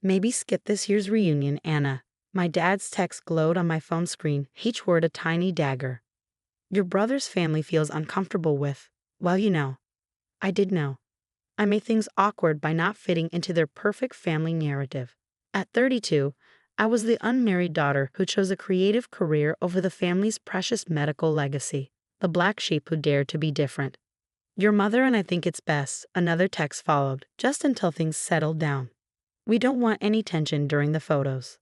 Maybe skip this year's reunion, Anna. My dad's text glowed on my phone screen, each word a tiny dagger. Your brother's family feels uncomfortable with, well, you know. I did know. I made things awkward by not fitting into their perfect family narrative. At 32, I was the unmarried daughter who chose a creative career over the family's precious medical legacy, the black sheep who dared to be different. Your mother and I think it's best, another text followed, just until things settled down. We don't want any tension during the photos.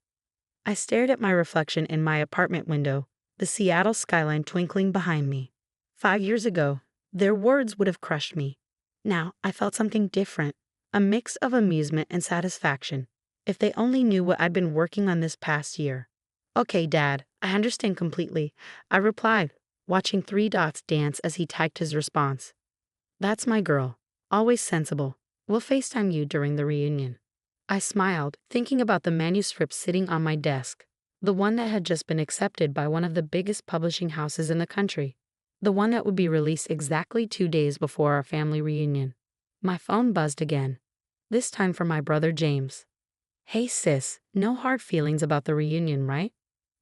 I stared at my reflection in my apartment window, the Seattle skyline twinkling behind me. 5 years ago, their words would have crushed me. Now, I felt something different, a mix of amusement and satisfaction. If they only knew what I'd been working on this past year. Okay, Dad, I understand completely, I replied, watching three dots dance as he typed his response. That's my girl, always sensible. We'll FaceTime you during the reunion. I smiled, thinking about the manuscript sitting on my desk, the one that had just been accepted by one of the biggest publishing houses in the country. The one that would be released exactly 2 days before our family reunion. My phone buzzed again, this time from my brother James. Hey sis, no hard feelings about the reunion, right?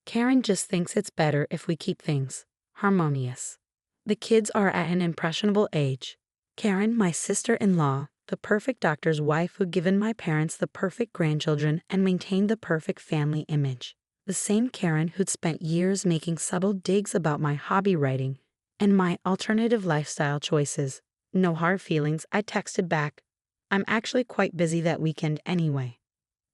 Karen just thinks it's better if we keep things harmonious. The kids are at an impressionable age. Karen, my sister-in-law, the perfect doctor's wife who'd given my parents the perfect grandchildren and maintained the perfect family image. The same Karen who'd spent years making subtle digs about my hobby writing and my alternative lifestyle choices. No hard feelings, I texted back. I'm actually quite busy that weekend anyway.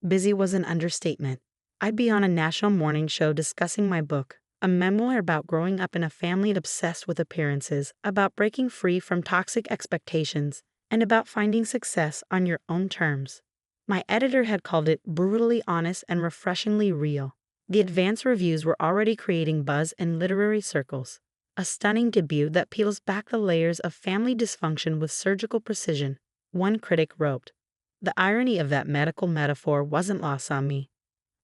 Busy was an understatement. I'd be on a national morning show discussing my book, a memoir about growing up in a family obsessed with appearances, about breaking free from toxic expectations, and about finding success on your own terms. My editor had called it brutally honest and refreshingly real. The advance reviews were already creating buzz in literary circles. A stunning debut that peels back the layers of family dysfunction with surgical precision, one critic wrote. The irony of that medical metaphor wasn't lost on me.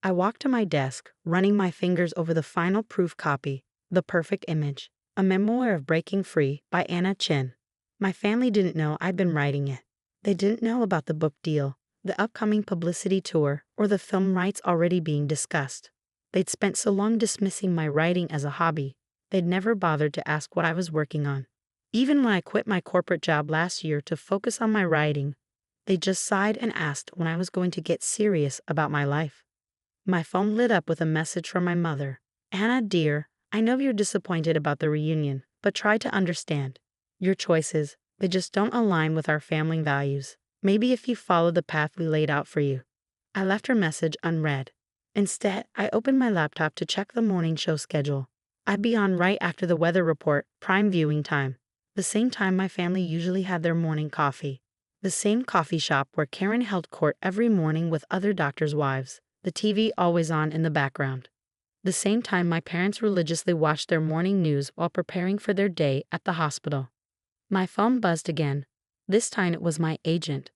I walked to my desk, running my fingers over the final proof copy, The Perfect Image, a memoir of breaking free by Anna Chin. My family didn't know I'd been writing it. They didn't know about the book deal, the upcoming publicity tour, or the film rights already being discussed. They'd spent so long dismissing my writing as a hobby, they'd never bothered to ask what I was working on. Even when I quit my corporate job last year to focus on my writing, they just sighed and asked when I was going to get serious about my life. My phone lit up with a message from my mother. Anna, dear, I know you're disappointed about the reunion, but try to understand. Your choices, they just don't align with our family values. Maybe if you follow the path we laid out for you. I left her message unread. Instead, I opened my laptop to check the morning show schedule. I'd be on right after the weather report, prime viewing time. The same time my family usually had their morning coffee. The same coffee shop where Karen held court every morning with other doctors' wives, the TV always on in the background. The same time my parents religiously watched their morning news while preparing for their day at the hospital. My phone buzzed again. This time it was my agent.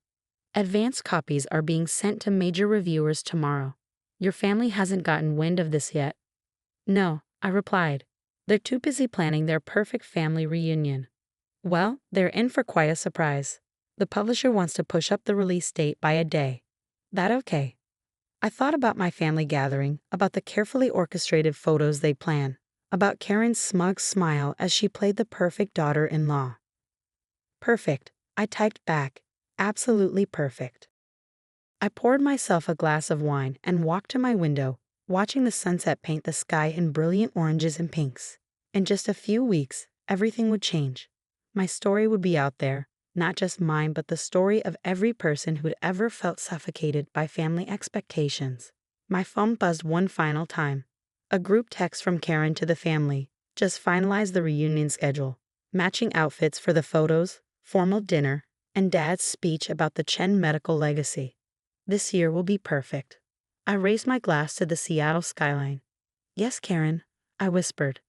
Advance copies are being sent to major reviewers tomorrow. Your family hasn't gotten wind of this yet. No, I replied. They're too busy planning their perfect family reunion. Well, they're in for quite a surprise. The publisher wants to push up the release date by a day. That okay? I thought about my family gathering, about the carefully orchestrated photos they plan, about Karen's smug smile as she played the perfect daughter-in-law. Perfect, I typed back. Absolutely perfect. I poured myself a glass of wine and walked to my window, watching the sunset paint the sky in brilliant oranges and pinks. In just a few weeks, everything would change. My story would be out there. Not just mine, but the story of every person who'd ever felt suffocated by family expectations. My phone buzzed one final time. A group text from Karen to the family. Just finalized the reunion schedule. Matching outfits for the photos, formal dinner, and Dad's speech about the Chen medical legacy. This year will be perfect. I raised my glass to the Seattle skyline. Yes, Karen, I whispered.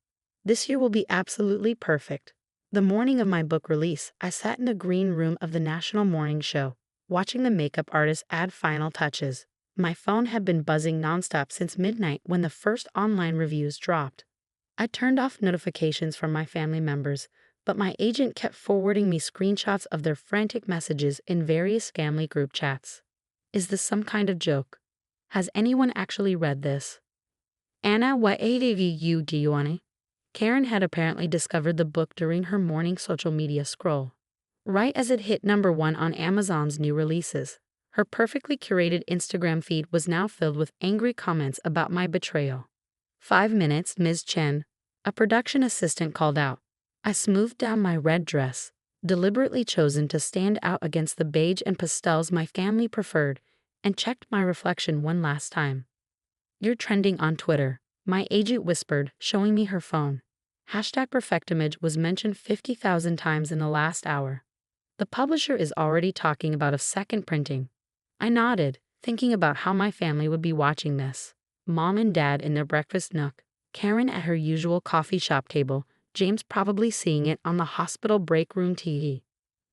This year will be absolutely perfect. The morning of my book release, I sat in the green room of the National Morning Show, watching the makeup artist add final touches. My phone had been buzzing nonstop since midnight when the first online reviews dropped. I turned off notifications from my family members, but my agent kept forwarding me screenshots of their frantic messages in various family group chats. Is this some kind of joke? Has anyone actually read this? Anna, what ADV do you want? Karen had apparently discovered the book during her morning social media scroll. Right as it hit #1 on Amazon's new releases, her perfectly curated Instagram feed was now filled with angry comments about my betrayal. 5 minutes, Ms. Chen, a production assistant called out. I smoothed down my red dress, deliberately chosen to stand out against the beige and pastels my family preferred, and checked my reflection one last time. You're trending on Twitter, my agent whispered, showing me her phone. #perfectimage was mentioned 50,000 times in the last hour. The publisher is already talking about a second printing. I nodded, thinking about how my family would be watching this. Mom and Dad in their breakfast nook, Karen at her usual coffee shop table, James probably seeing it on the hospital break room TV.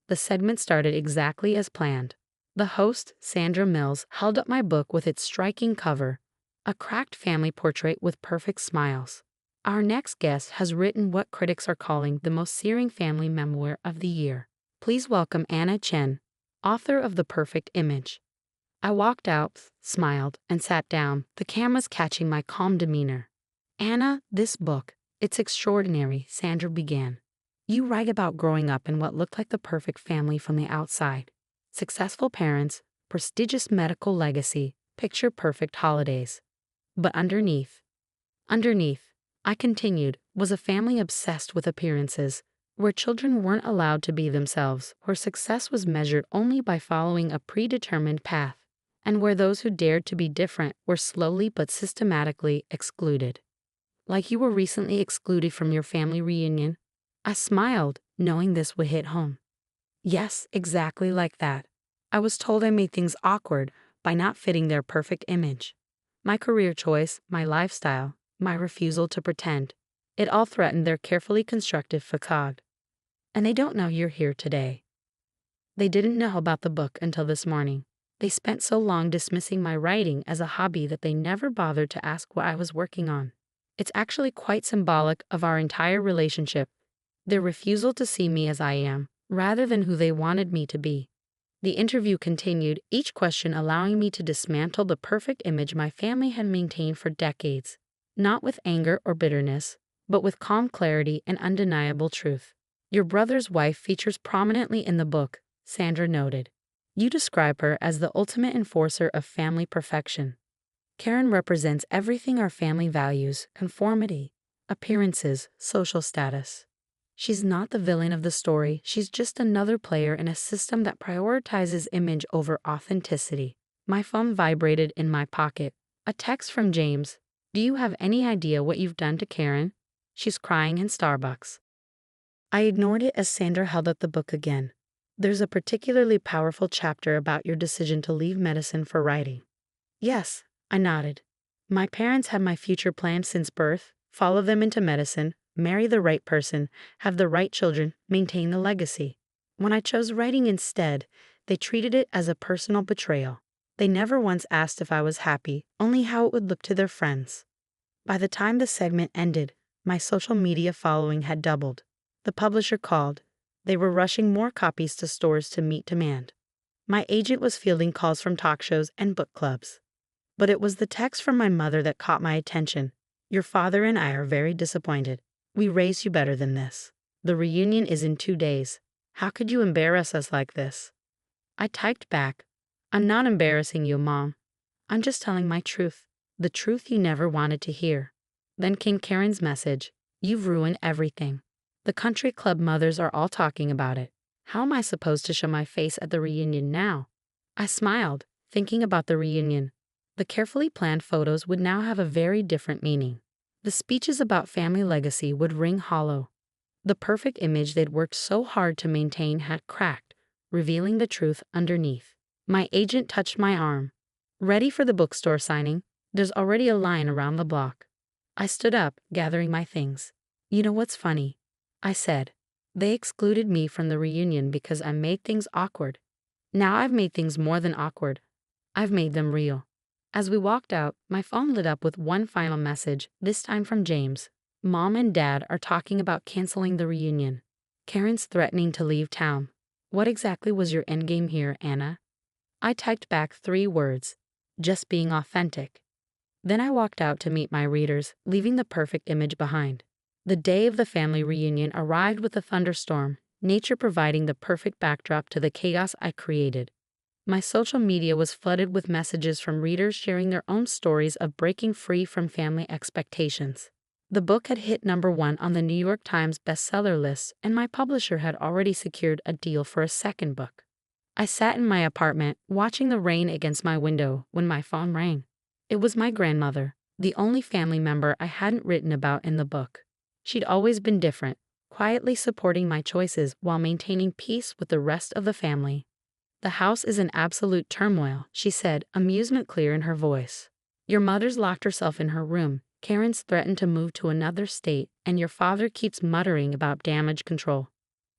The segment started exactly as planned. The host, Sandra Mills, held up my book with its striking cover, a cracked family portrait with perfect smiles. Our next guest has written what critics are calling the most searing family memoir of the year. Please welcome Anna Chen, author of The Perfect Image. I walked out, smiled, and sat down, the cameras catching my calm demeanor. Anna, this book, it's extraordinary, Sandra began. You write about growing up in what looked like the perfect family from the outside. Successful parents, prestigious medical legacy, picture-perfect holidays. But underneath, I continued, was a family obsessed with appearances, where children weren't allowed to be themselves, where success was measured only by following a predetermined path, and where those who dared to be different were slowly but systematically excluded. Like you were recently excluded from your family reunion? I smiled, knowing this would hit home. Yes, exactly like that. I was told I made things awkward by not fitting their perfect image. My career choice, my lifestyle, my refusal to pretend, it all threatened their carefully constructed facade. And they don't know you're here today. They didn't know about the book until this morning. They spent so long dismissing my writing as a hobby that they never bothered to ask what I was working on. It's actually quite symbolic of our entire relationship, their refusal to see me as I am, rather than who they wanted me to be. The interview continued, each question allowing me to dismantle the perfect image my family had maintained for decades, not with anger or bitterness, but with calm clarity and undeniable truth. Your brother's wife features prominently in the book, Sandra noted. You describe her as the ultimate enforcer of family perfection. Karen represents everything our family values: conformity, appearances, social status. She's not the villain of the story, she's just another player in a system that prioritizes image over authenticity. My phone vibrated in my pocket. A text from James. Do you have any idea what you've done to Karen? She's crying in Starbucks. I ignored it as Sandra held up the book again. There's a particularly powerful chapter about your decision to leave medicine for writing. Yes, I nodded. My parents had my future planned since birth: follow them into medicine, marry the right person, have the right children, maintain the legacy. When I chose writing instead, they treated it as a personal betrayal. They never once asked if I was happy, only how it would look to their friends. By the time the segment ended, my social media following had doubled. The publisher called. They were rushing more copies to stores to meet demand. My agent was fielding calls from talk shows and book clubs. But it was the text from my mother that caught my attention. Your father and I are very disappointed. We raised you better than this. The reunion is in 2 days. How could you embarrass us like this? I typed back. I'm not embarrassing you, Mom. I'm just telling my truth. The truth you never wanted to hear. Then came Karen's message. You've ruined everything. The country club mothers are all talking about it. How am I supposed to show my face at the reunion now? I smiled, thinking about the reunion. The carefully planned photos would now have a very different meaning. The speeches about family legacy would ring hollow. The perfect image they'd worked so hard to maintain had cracked, revealing the truth underneath. My agent touched my arm. Ready for the bookstore signing? There's already a line around the block. I stood up, gathering my things. You know what's funny? I said. They excluded me from the reunion because I made things awkward. Now I've made things more than awkward. I've made them real. As we walked out, my phone lit up with one final message, this time from James. Mom and Dad are talking about canceling the reunion. Karen's threatening to leave town. What exactly was your endgame here, Anna? I typed back 3 words. just being authentic. Then I walked out to meet my readers, leaving the perfect image behind. The day of the family reunion arrived with a thunderstorm, nature providing the perfect backdrop to the chaos I created. My social media was flooded with messages from readers sharing their own stories of breaking free from family expectations. The book had hit #1 on the New York Times bestseller list, and my publisher had already secured a deal for a second book. I sat in my apartment, watching the rain against my window, when my phone rang. It was my grandmother, the only family member I hadn't written about in the book. She'd always been different, quietly supporting my choices while maintaining peace with the rest of the family. "The house is in absolute turmoil," she said, amusement clear in her voice. "Your mother's locked herself in her room, Karen's threatened to move to another state, and your father keeps muttering about damage control.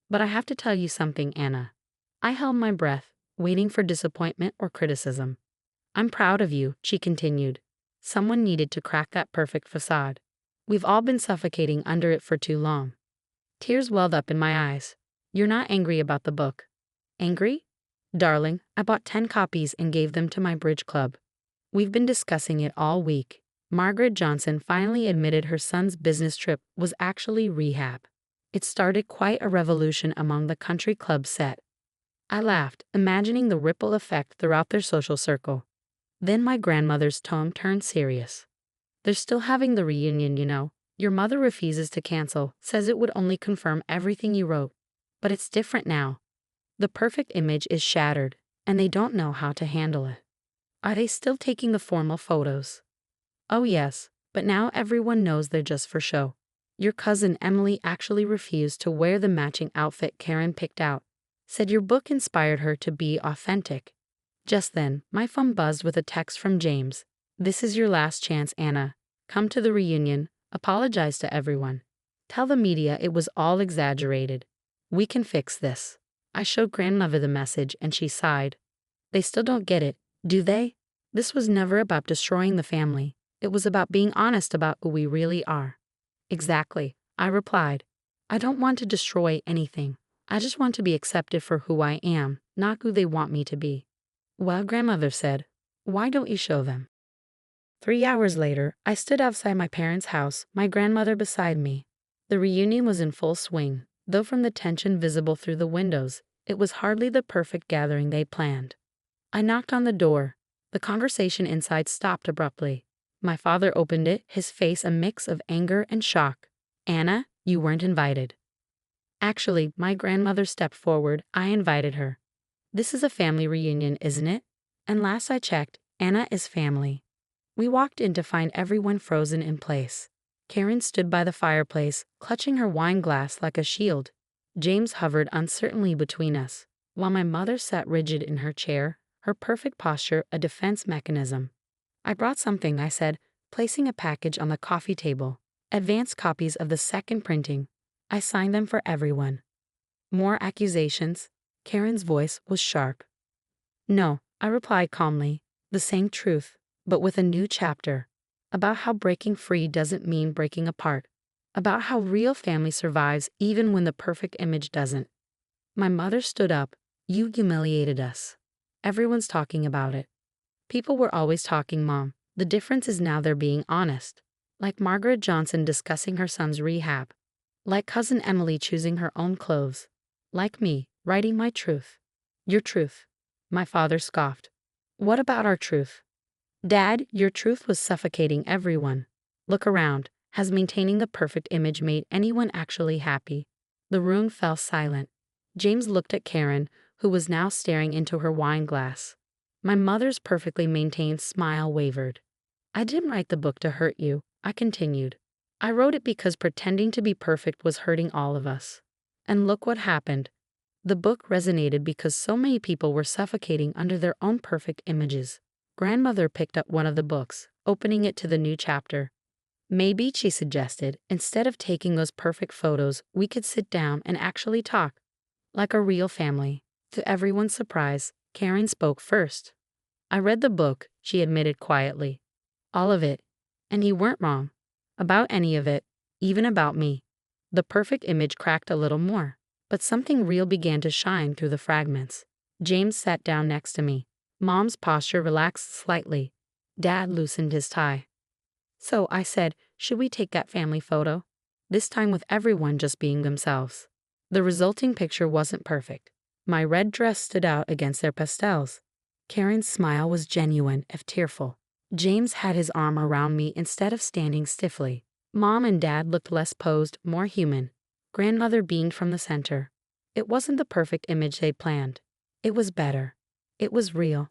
But I have to tell you something, Anna." I held my breath, waiting for disappointment or criticism. "I'm proud of you," she continued. "Someone needed to crack that perfect facade. We've all been suffocating under it for too long." Tears welled up in my eyes. "You're not angry about the book?" "Angry? Darling, I bought 10 copies and gave them to my bridge club. We've been discussing it all week." Margaret Johnson finally admitted her son's business trip was actually rehab. It started quite a revolution among the country club set. I laughed, imagining the ripple effect throughout their social circle. Then my grandmother's tone turned serious. "They're still having the reunion, you know. Your mother refuses to cancel, says it would only confirm everything you wrote. But it's different now. The perfect image is shattered, and they don't know how to handle it." "Are they still taking the formal photos?" "Oh yes, but now everyone knows they're just for show. Your cousin Emily actually refused to wear the matching outfit Karen picked out. Said your book inspired her to be authentic." Just then, my phone buzzed with a text from James. "This is your last chance, Anna. Come to the reunion, apologize to everyone. Tell the media it was all exaggerated. We can fix this." I showed grandmother the message and she sighed. "They still don't get it, do they? This was never about destroying the family. It was about being honest about who we really are." "Exactly," I replied. "I don't want to destroy anything. I just want to be accepted for who I am, not who they want me to be." "Well," grandmother said, "why don't you show them?" 3 hours later, I stood outside my parents' house, my grandmother beside me. The reunion was in full swing, though from the tension visible through the windows, it was hardly the perfect gathering they planned. I knocked on the door. The conversation inside stopped abruptly. My father opened it, his face a mix of anger and shock. "Anna, you weren't invited." Actually, my grandmother stepped forward. I invited her. "This is a family reunion, isn't it? And last I checked, Anna is family." We walked in to find everyone frozen in place. Karen stood by the fireplace, clutching her wine glass like a shield. James hovered uncertainly between us, while my mother sat rigid in her chair, her perfect posture a defense mechanism. "I brought something," I said, placing a package on the coffee table. "Advanced copies of the second printing. I signed them for everyone." "More accusations?" Karen's voice was sharp. "No," I replied calmly, "the same truth, but with a new chapter. About how breaking free doesn't mean breaking apart. About how real family survives even when the perfect image doesn't." My mother stood up. "You humiliated us. Everyone's talking about it." "People were always talking, Mom. The difference is now they're being honest. Like Margaret Johnson discussing her son's rehab. Like cousin Emily choosing her own clothes. Like me, writing my truth." "Your truth?" My father scoffed. "What about our truth?" "Dad, your truth was suffocating everyone. Look around. Has maintaining the perfect image made anyone actually happy?" The room fell silent. James looked at Karen, who was now staring into her wine glass. My mother's perfectly maintained smile wavered. "I didn't write the book to hurt you," I continued. "I wrote it because pretending to be perfect was hurting all of us. And look what happened. The book resonated because so many people were suffocating under their own perfect images." Grandmother picked up one of the books, opening it to the new chapter. "Maybe," she suggested, "instead of taking those perfect photos, we could sit down and actually talk. Like a real family." To everyone's surprise, Karen spoke first. "I read the book," she admitted quietly. "All of it. And you weren't wrong. About any of it. Even about me." The perfect image cracked a little more, but something real began to shine through the fragments. James sat down next to me. Mom's posture relaxed slightly. Dad loosened his tie. So I said, should we take that family photo? This time with everyone just being themselves. The resulting picture wasn't perfect. My red dress stood out against their pastels. Karen's smile was genuine, if tearful. James had his arm around me instead of standing stiffly. Mom and Dad looked less posed, more human. Grandmother beamed from the center. It wasn't the perfect image they'd planned. It was better. It was real.